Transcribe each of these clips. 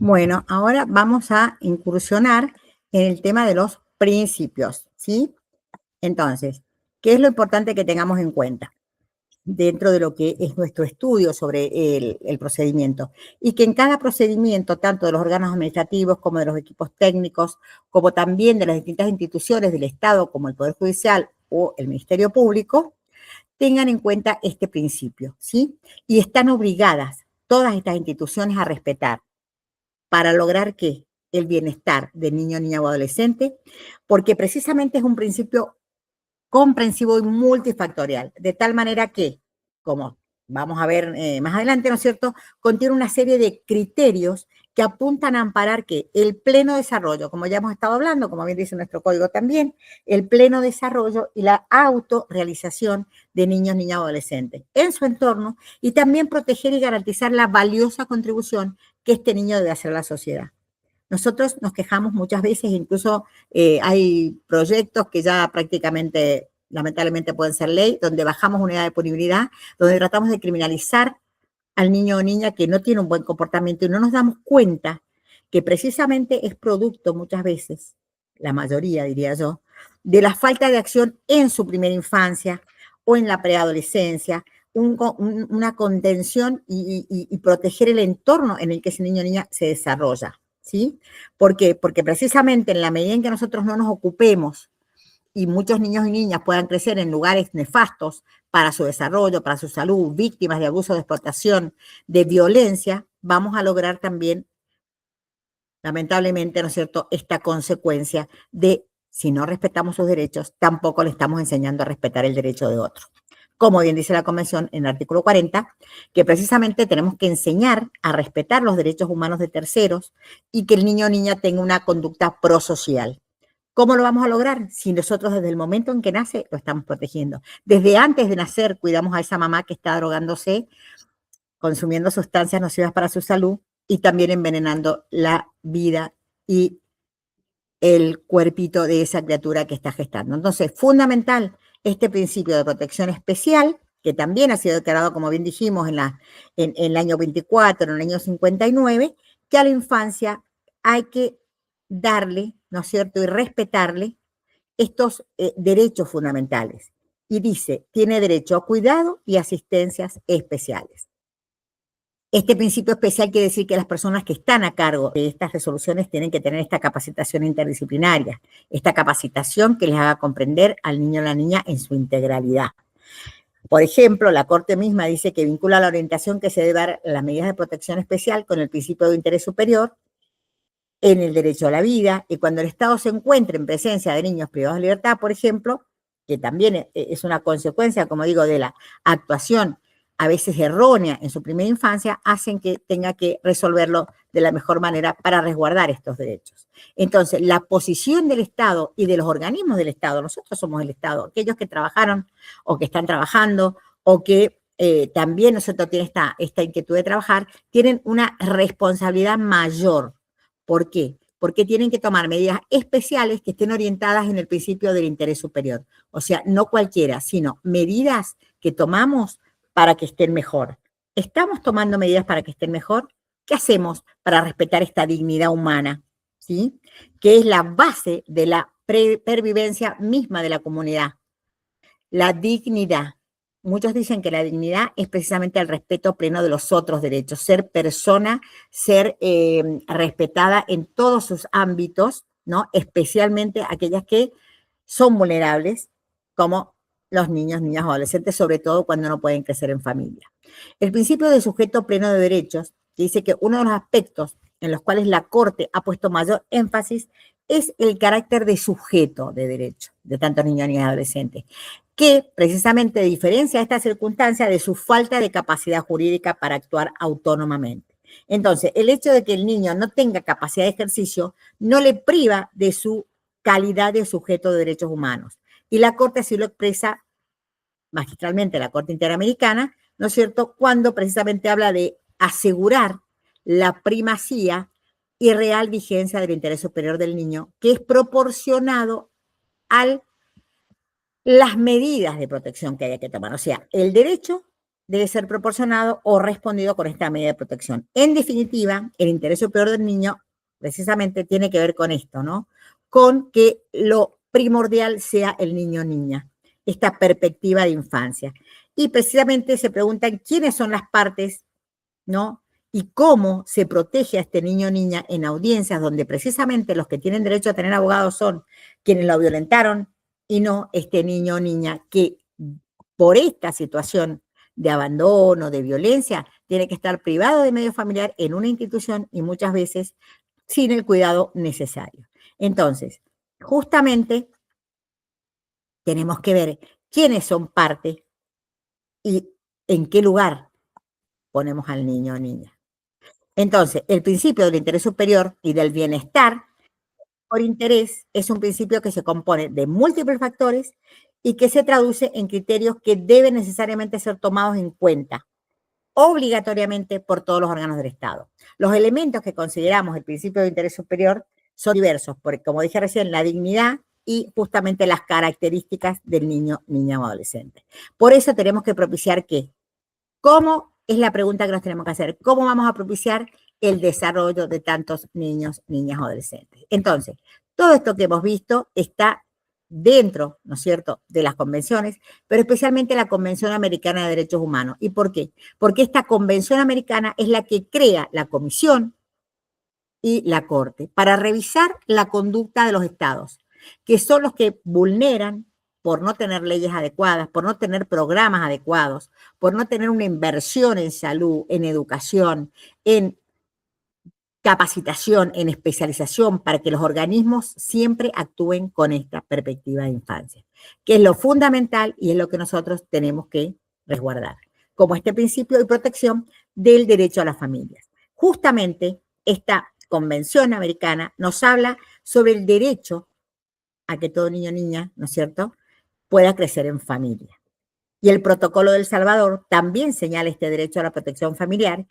Bueno, ahora vamos a incursionar en el tema de los principios, ¿sí? Entonces, ¿qué es lo importante que tengamos en cuenta dentro de lo que es nuestro estudio sobre el procedimiento? Y que en cada procedimiento, tanto de los órganos administrativos como de los equipos técnicos, como también de las distintas instituciones del Estado, como el Poder Judicial o el Ministerio Público, tengan en cuenta este principio, ¿sí? Y están obligadas todas estas instituciones a respetar para lograr ¿qué? El bienestar del niño, niña o adolescente, porque precisamente es un principio comprensivo y multifactorial, de tal manera que, como vamos a ver más adelante, ¿no es cierto?, contiene una serie de criterios que apuntan a amparar que el pleno desarrollo, como ya hemos estado hablando, como bien dice nuestro código también, el pleno desarrollo y la autorrealización de niños, niñas o adolescentes en su entorno, y también proteger y garantizar la valiosa contribución que este niño debe hacer a la sociedad. Nosotros nos quejamos muchas veces, incluso hay proyectos que ya prácticamente, lamentablemente, pueden ser ley, donde bajamos una edad de punibilidad, donde tratamos de criminalizar al niño o niña que no tiene un buen comportamiento y no nos damos cuenta que precisamente es producto muchas veces, la mayoría diría yo, de la falta de acción en su primera infancia o en la preadolescencia, una contención y proteger el entorno en el que ese niño o niña se desarrolla. ¿Sí? ¿Por qué? Porque precisamente en la medida en que nosotros no nos ocupemos y muchos niños y niñas puedan crecer en lugares nefastos para su desarrollo, para su salud, víctimas de abuso, de explotación, de violencia, vamos a lograr también, lamentablemente, ¿no es cierto?, esta consecuencia de, si no respetamos sus derechos, tampoco le estamos enseñando a respetar el derecho de otro. Como bien dice la Convención en el artículo 40, que precisamente tenemos que enseñar a respetar los derechos humanos de terceros y que el niño o niña tenga una conducta prosocial. ¿Cómo lo vamos a lograr? Si nosotros desde el momento en que nace lo estamos protegiendo. Desde antes de nacer cuidamos a esa mamá que está drogándose, consumiendo sustancias nocivas para su salud y también envenenando la vida y el cuerpito de esa criatura que está gestando. Entonces, fundamental este principio de protección especial, que también ha sido declarado, como bien dijimos, en el año 24, en el año 59, que a la infancia hay que darle, ¿no es cierto?, y respetarle estos derechos fundamentales. Y dice, tiene derecho a cuidado y asistencias especiales. Este principio especial quiere decir que las personas que están a cargo de estas resoluciones tienen que tener esta capacitación interdisciplinaria, esta capacitación que les haga comprender al niño o la niña en su integralidad. Por ejemplo, la Corte misma dice que vincula la orientación que se debe dar a las medidas de protección especial con el principio de interés superior en el derecho a la vida, y cuando el Estado se encuentre en presencia de niños privados de libertad, por ejemplo, que también es una consecuencia, como digo, de la actuación a veces errónea en su primera infancia, hacen que tenga que resolverlo de la mejor manera para resguardar estos derechos. Entonces, la posición del Estado y de los organismos del Estado, nosotros somos el Estado, aquellos que trabajaron o que están trabajando o que también nosotros tienen esta inquietud de trabajar, tienen una responsabilidad mayor. ¿Por qué? Porque tienen que tomar medidas especiales que estén orientadas en el principio del interés superior. O sea, no cualquiera, sino medidas que tomamos para que estén mejor. ¿Estamos tomando medidas para que estén mejor? ¿Qué hacemos para respetar esta dignidad humana? ¿Sí? Que es la base de la pervivencia misma de la comunidad. La dignidad. Muchos dicen que la dignidad es precisamente el respeto pleno de los otros derechos, ser persona, ser respetada en todos sus ámbitos, ¿no? Especialmente aquellas que son vulnerables, como los niños, niñas o adolescentes, sobre todo cuando no pueden crecer en familia. El principio de sujeto pleno de derechos dice que uno de los aspectos en los cuales la Corte ha puesto mayor énfasis es el carácter de sujeto de derecho de tantos niños, niñas y adolescentes, que precisamente diferencia esta circunstancia de su falta de capacidad jurídica para actuar autónomamente. Entonces, el hecho de que el niño no tenga capacidad de ejercicio no le priva de su calidad de sujeto de derechos humanos. Y la Corte así lo expresa magistralmente, la Corte Interamericana, ¿no es cierto?, cuando precisamente habla de asegurar la primacía y real vigencia del interés superior del niño, que es proporcionado a las medidas de protección que haya que tomar. O sea, el derecho debe ser proporcionado o respondido con esta medida de protección. En definitiva, el interés superior del niño precisamente tiene que ver con esto, ¿no? Con que lo primordial sea el niño o niña, esta perspectiva de infancia. Y precisamente se preguntan quiénes son las partes, ¿no? Y cómo se protege a este niño o niña en audiencias donde precisamente los que tienen derecho a tener abogados son quienes lo violentaron y no este niño o niña que por esta situación de abandono, de violencia, tiene que estar privado de medio familiar en una institución y muchas veces sin el cuidado necesario. Entonces, justamente tenemos que ver quiénes son parte y en qué lugar ponemos al niño o niña. Entonces, el principio del interés superior y del bienestar por interés es un principio que se compone de múltiples factores y que se traduce en criterios que deben necesariamente ser tomados en cuenta obligatoriamente por todos los órganos del Estado. Los elementos que consideramos el principio de interés superior son diversos, porque como dije recién, la dignidad y justamente las características del niño, niña o adolescente. Por eso tenemos que propiciar que, ¿cómo es la pregunta que nos tenemos que hacer? ¿Cómo vamos a propiciar el desarrollo de tantos niños, niñas o adolescentes? Entonces, todo esto que hemos visto está dentro, ¿no es cierto?, de las convenciones, pero especialmente la Convención Americana de Derechos Humanos. ¿Y por qué? Porque esta Convención Americana es la que crea la Comisión y la Corte para revisar la conducta de los estados, que son los que vulneran por no tener leyes adecuadas, por no tener programas adecuados, por no tener una inversión en salud, en educación, en capacitación, en especialización, para que los organismos siempre actúen con esta perspectiva de infancia, que es lo fundamental y es lo que nosotros tenemos que resguardar, como este principio de protección del derecho a las familias. Justamente esta convención americana nos habla sobre el derecho a que todo niño o niña, ¿no es cierto?, pueda crecer en familia. Y el protocolo del Salvador también señala este derecho a la protección familiar.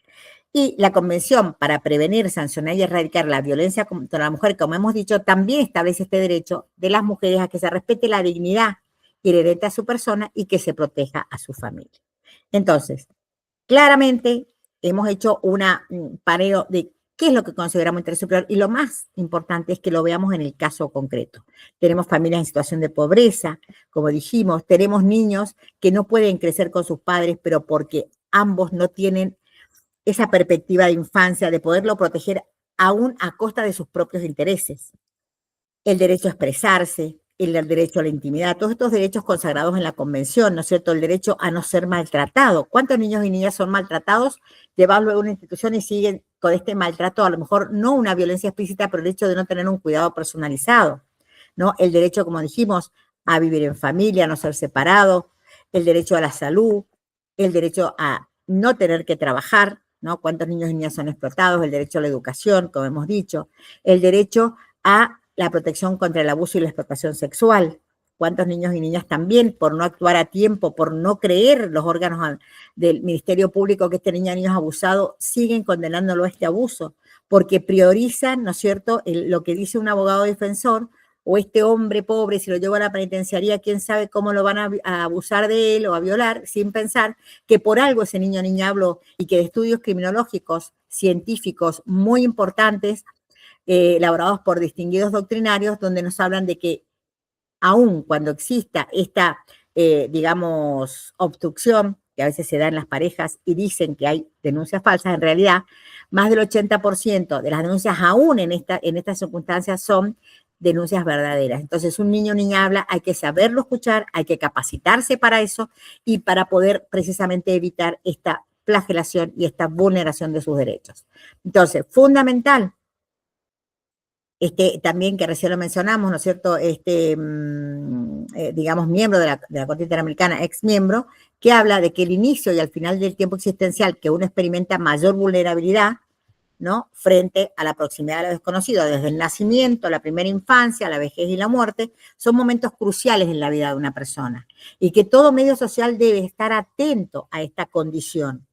Y la Convención para prevenir, sancionar y erradicar la violencia contra la mujer, como hemos dicho, también establece este derecho de las mujeres a que se respete la dignidad inherente a su persona y que se proteja a su familia. Entonces, claramente hemos hecho un paneo de qué es lo que consideramos interés superior y lo más importante es que lo veamos en el caso concreto. Tenemos familias en situación de pobreza, como dijimos, tenemos niños que no pueden crecer con sus padres, pero porque ambos no tienen esa perspectiva de infancia, de poderlo proteger aún a costa de sus propios intereses. El derecho a expresarse, el derecho a la intimidad, todos estos derechos consagrados en la Convención, ¿no es cierto? El derecho a no ser maltratado. ¿Cuántos niños y niñas son maltratados, llevados luego a una institución y siguen con este maltrato? A lo mejor no una violencia explícita, pero el hecho de no tener un cuidado personalizado, ¿no? El derecho, como dijimos, a vivir en familia, a no ser separado, el derecho a la salud, el derecho a no tener que trabajar, ¿no? ¿Cuántos niños y niñas son explotados? El derecho a la educación, como hemos dicho, el derecho a la protección contra el abuso y la explotación sexual. ¿Cuántos niños y niñas también, por no actuar a tiempo, por no creer los órganos del Ministerio Público que este niño o niño es abusado, siguen condenándolo a este abuso? Porque priorizan, ¿no es cierto?, lo que dice un abogado defensor, o este hombre pobre, si lo lleva a la penitenciaría, quién sabe cómo lo van a abusar de él o a violar, sin pensar que por algo ese niño o niña habló y que de estudios criminológicos, científicos muy importantes, elaborados por distinguidos doctrinarios, donde nos hablan de que aun cuando exista esta, digamos, obstrucción, que a veces se da en las parejas y dicen que hay denuncias falsas, en realidad más del 80% de las denuncias aún en estas circunstancias son denuncias verdaderas. Entonces, un niño o niña habla, hay que saberlo escuchar, hay que capacitarse para eso y para poder precisamente evitar esta flagelación y esta vulneración de sus derechos. Entonces, fundamental, también que recién lo mencionamos, ¿no es cierto?, digamos, miembro de la Corte Interamericana, ex miembro, que habla de que el inicio y al final del tiempo existencial que uno experimenta mayor vulnerabilidad, ¿no?, frente a la proximidad de lo desconocido, desde el nacimiento, la primera infancia, la vejez y la muerte, son momentos cruciales en la vida de una persona y que todo medio social debe estar atento a esta condición.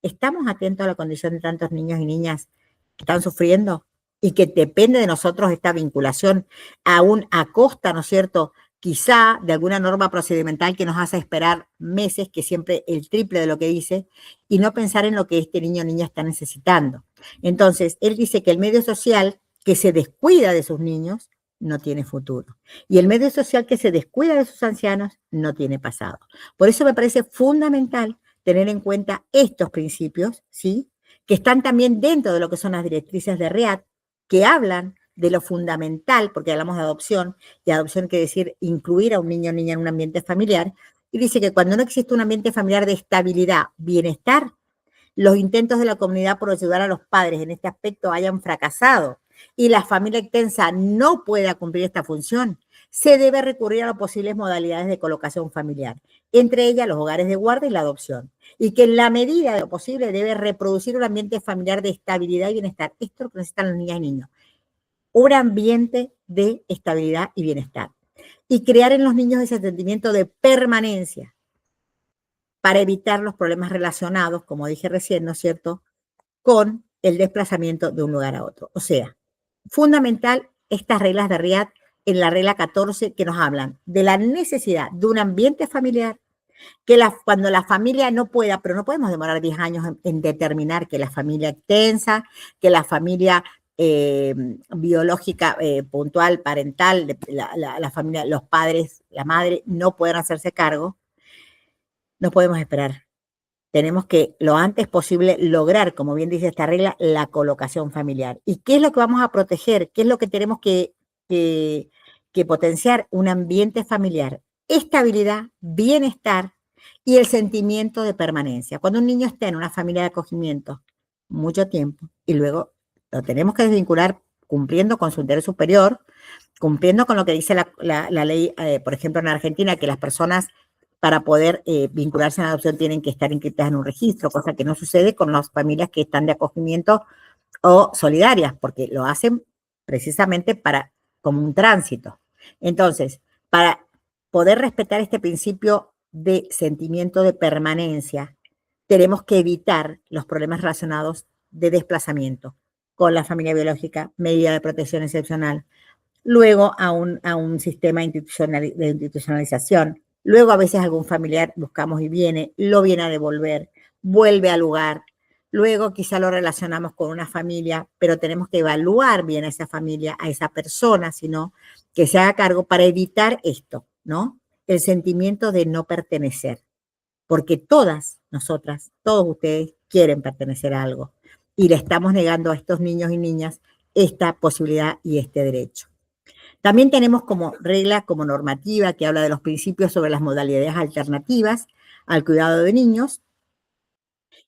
¿Estamos atentos a la condición de tantos niños y niñas que están sufriendo? Y que depende de nosotros esta vinculación, aún a costa, ¿no es cierto?, quizá de alguna norma procedimental que nos hace esperar meses, que siempre el triple de lo que dice, y no pensar en lo que este niño o niña está necesitando. Entonces, él dice que el medio social que se descuida de sus niños no tiene futuro. Y el medio social que se descuida de sus ancianos no tiene pasado. Por eso me parece fundamental tener en cuenta estos principios, ¿sí? Que están también dentro de lo que son las directrices de READ, que hablan de lo fundamental, porque hablamos de adopción, y adopción quiere decir incluir a un niño o niña en un ambiente familiar, y dice que cuando no existe un ambiente familiar de estabilidad, bienestar, los intentos de la comunidad por ayudar a los padres en este aspecto hayan fracasado y la familia extensa no pueda cumplir esta función, se debe recurrir a las posibles modalidades de colocación familiar, entre ellas los hogares de guarda y la adopción, y que en la medida de lo posible debe reproducir un ambiente familiar de estabilidad y bienestar. Esto es lo que necesitan las niñas y niños, un ambiente de estabilidad y bienestar, y crear en los niños ese sentimiento de permanencia para evitar los problemas relacionados, como dije recién, ¿no es cierto?, con el desplazamiento de un lugar a otro. O sea, fundamental estas reglas de RIAD en la regla 14 que nos hablan de la necesidad de un ambiente familiar, que cuando la familia no pueda, pero no podemos demorar 10 años en determinar que la familia extensa, que la familia biológica, puntual, parental, la familia, los padres, la madre, no pueden hacerse cargo, no podemos esperar. Tenemos que lo antes posible lograr, como bien dice esta regla, la colocación familiar. ¿Y qué es lo que vamos a proteger? ¿Qué es lo que tenemos que potenciar? Un ambiente familiar, estabilidad, bienestar y el sentimiento de permanencia. Cuando un niño está en una familia de acogimiento mucho tiempo y luego lo tenemos que desvincular cumpliendo con su interés superior, cumpliendo con lo que dice la ley, por ejemplo, en Argentina, que las personas para poder vincularse en la adopción tienen que estar inscritas en un registro, cosa que no sucede con las familias que están de acogimiento o solidarias, porque lo hacen precisamente como un tránsito. Entonces, para poder respetar este principio de sentimiento de permanencia, tenemos que evitar los problemas relacionados de desplazamiento con la familia biológica, medida de protección excepcional, luego a un sistema de institucionalización. Luego a veces algún familiar buscamos y viene, lo viene a devolver, vuelve al lugar. Luego quizá lo relacionamos con una familia, pero tenemos que evaluar bien a esa familia, a esa persona, sino que se haga cargo para evitar esto, ¿no? El sentimiento de no pertenecer. Porque todas nosotras, todos ustedes quieren pertenecer a algo y le estamos negando a estos niños y niñas esta posibilidad y este derecho. También tenemos como regla, como normativa, que habla de los principios sobre las modalidades alternativas al cuidado de niños,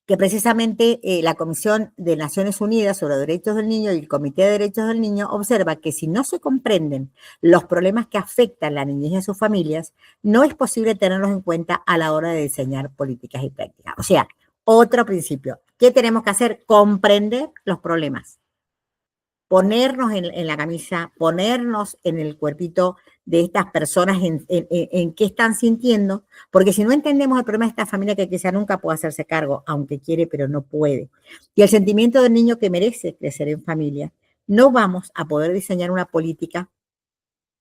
que precisamente la Comisión de Naciones Unidas sobre los Derechos del Niño y el Comité de Derechos del Niño observa que si no se comprenden los problemas que afectan a la niñez y a sus familias, no es posible tenerlos en cuenta a la hora de diseñar políticas y prácticas. O sea, otro principio. ¿Qué tenemos que hacer? Comprender los problemas. Ponernos en la camisa, ponernos en el cuerpito de estas personas, en qué están sintiendo, porque si no entendemos el problema de esta familia que quizá nunca puede hacerse cargo, aunque quiere, pero no puede, y el sentimiento del niño que merece crecer en familia, no vamos a poder diseñar una política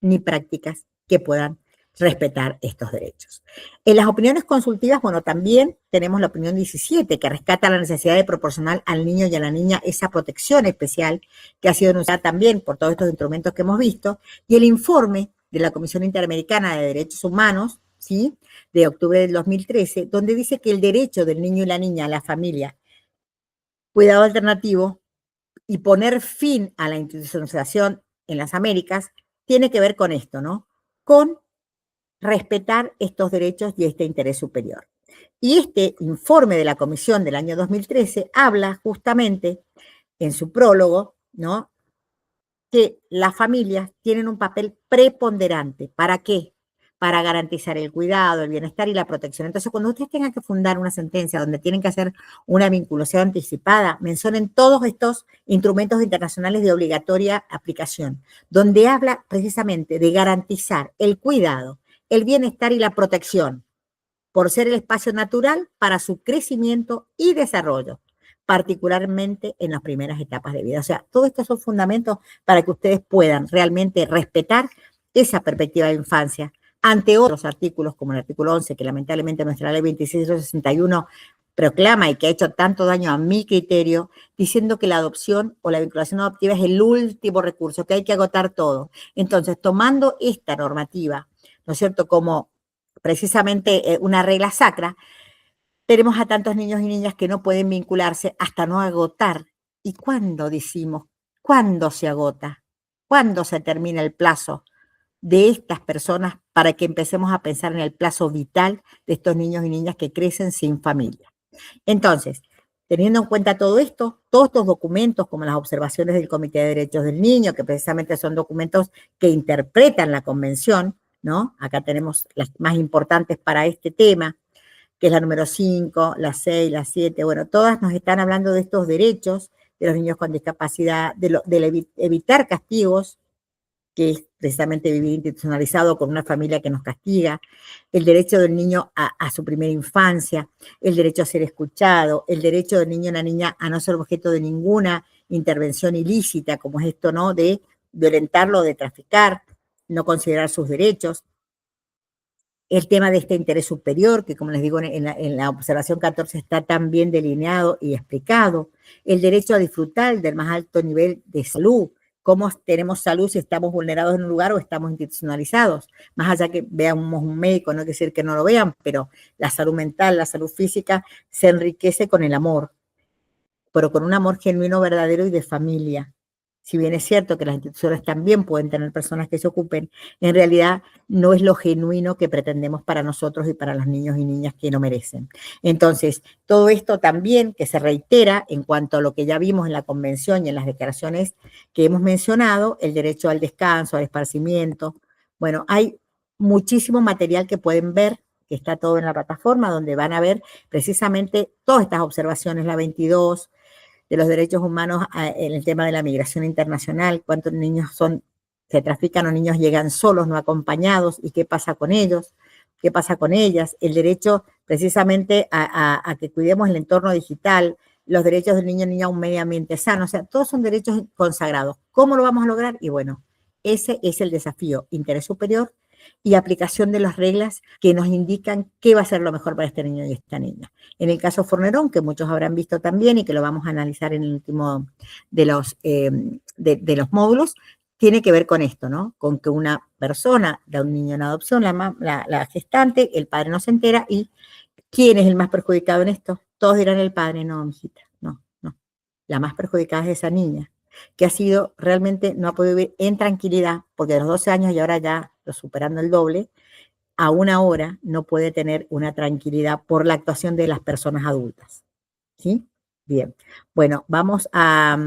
ni prácticas que puedan respetar estos derechos. En las opiniones consultivas, bueno, también tenemos la opinión 17, que rescata la necesidad de proporcionar al niño y a la niña esa protección especial que ha sido anunciada también por todos estos instrumentos que hemos visto, y el informe de la Comisión Interamericana de Derechos Humanos, ¿sí?, de octubre del 2013, donde dice que el derecho del niño y la niña a la familia, cuidado alternativo y poner fin a la institucionalización en las Américas, tiene que ver con esto, ¿no? Con respetar estos derechos y este interés superior. Y este informe de la Comisión del año 2013 habla justamente en su prólogo, ¿no?, que las familias tienen un papel preponderante. ¿Para qué? Para garantizar el cuidado, el bienestar y la protección. Entonces, cuando ustedes tengan que fundar una sentencia donde tienen que hacer una vinculación anticipada, mencionen todos estos instrumentos internacionales de obligatoria aplicación, donde habla precisamente de garantizar el cuidado, el bienestar y la protección, por ser el espacio natural para su crecimiento y desarrollo, particularmente en las primeras etapas de vida. O sea, todos estos son fundamentos para que ustedes puedan realmente respetar esa perspectiva de infancia, ante otros artículos, como el artículo 11, que lamentablemente nuestra ley 2661 proclama y que ha hecho tanto daño a mi criterio, diciendo que la adopción o la vinculación adoptiva es el último recurso, que hay que agotar todo. Entonces, tomando esta normativa, ¿no es cierto?, como precisamente una regla sacra, tenemos a tantos niños y niñas que no pueden vincularse hasta no agotar. ¿Y cuándo decimos? ¿Cuándo se agota? ¿Cuándo se termina el plazo de estas personas para que empecemos a pensar en el plazo vital de estos niños y niñas que crecen sin familia? Entonces, teniendo en cuenta todo esto, todos estos documentos, como las observaciones del Comité de Derechos del Niño, que precisamente son documentos que interpretan la convención, ¿no? Acá tenemos las más importantes para este tema, que es la número 5, la 6, la 7, bueno, todas nos están hablando de estos derechos de los niños con discapacidad, de evitar castigos, que es precisamente vivir institucionalizado con una familia que nos castiga, el derecho del niño a su primera infancia, el derecho a ser escuchado, el derecho del niño y la niña a no ser objeto de ninguna intervención ilícita, como es esto, ¿no?, de violentarlo, de traficar, no considerar sus derechos. El tema de este interés superior, que como les digo en la observación 14 está tan bien delineado y explicado. El derecho a disfrutar del más alto nivel de salud. Cómo tenemos salud si estamos vulnerados en un lugar o estamos institucionalizados. Más allá que veamos un médico, no quiere decir que no lo vean, pero la salud mental, la salud física se enriquece con el amor, pero con un amor genuino, verdadero y de familia. Si bien es cierto que las instituciones también pueden tener personas que se ocupen, en realidad no es lo genuino que pretendemos para nosotros y para los niños y niñas que lo merecen. Entonces, todo esto también que se reitera en cuanto a lo que ya vimos en la convención y en las declaraciones que hemos mencionado, el derecho al descanso, al esparcimiento. Bueno, hay muchísimo material que pueden ver, que está todo en la plataforma, donde van a ver precisamente todas estas observaciones, la 22, de los derechos humanos en el tema de la migración internacional, cuántos niños se trafican o niños llegan solos, no acompañados, y qué pasa con ellos, qué pasa con ellas, el derecho precisamente a que cuidemos el entorno digital, los derechos del niño y niña a un medio ambiente sano, o sea, todos son derechos consagrados. ¿Cómo lo vamos a lograr? Y bueno, ese es el desafío, interés superior y aplicación de las reglas que nos indican qué va a ser lo mejor para este niño y esta niña. En el caso Fornerón, que muchos habrán visto también y que lo vamos a analizar en el último de de los módulos, tiene que ver con esto, ¿no? Con que una persona da un niño en adopción, la gestante, el padre no se entera y ¿quién es el más perjudicado en esto? Todos dirán el padre, no, mijita, no, no. La más perjudicada es esa niña, que ha sido realmente, no ha podido vivir en tranquilidad, porque de los 12 años y ahora ya lo superando el doble, a una hora no puede tener una tranquilidad por la actuación de las personas adultas. ¿Sí? Bien. Bueno, vamos a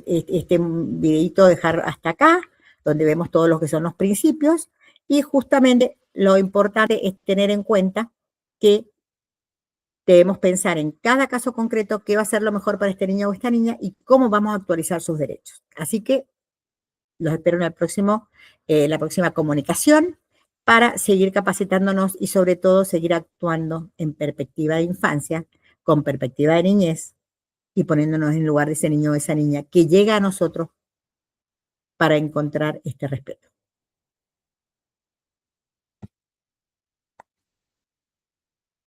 este videito dejar hasta acá, donde vemos todos los que son los principios, y justamente lo importante es tener en cuenta que debemos pensar en cada caso concreto qué va a ser lo mejor para este niño o esta niña y cómo vamos a actualizar sus derechos. Así que los espero en la próxima comunicación para seguir capacitándonos y sobre todo seguir actuando en perspectiva de infancia, con perspectiva de niñez y poniéndonos en lugar de ese niño o esa niña que llega a nosotros para encontrar este respeto.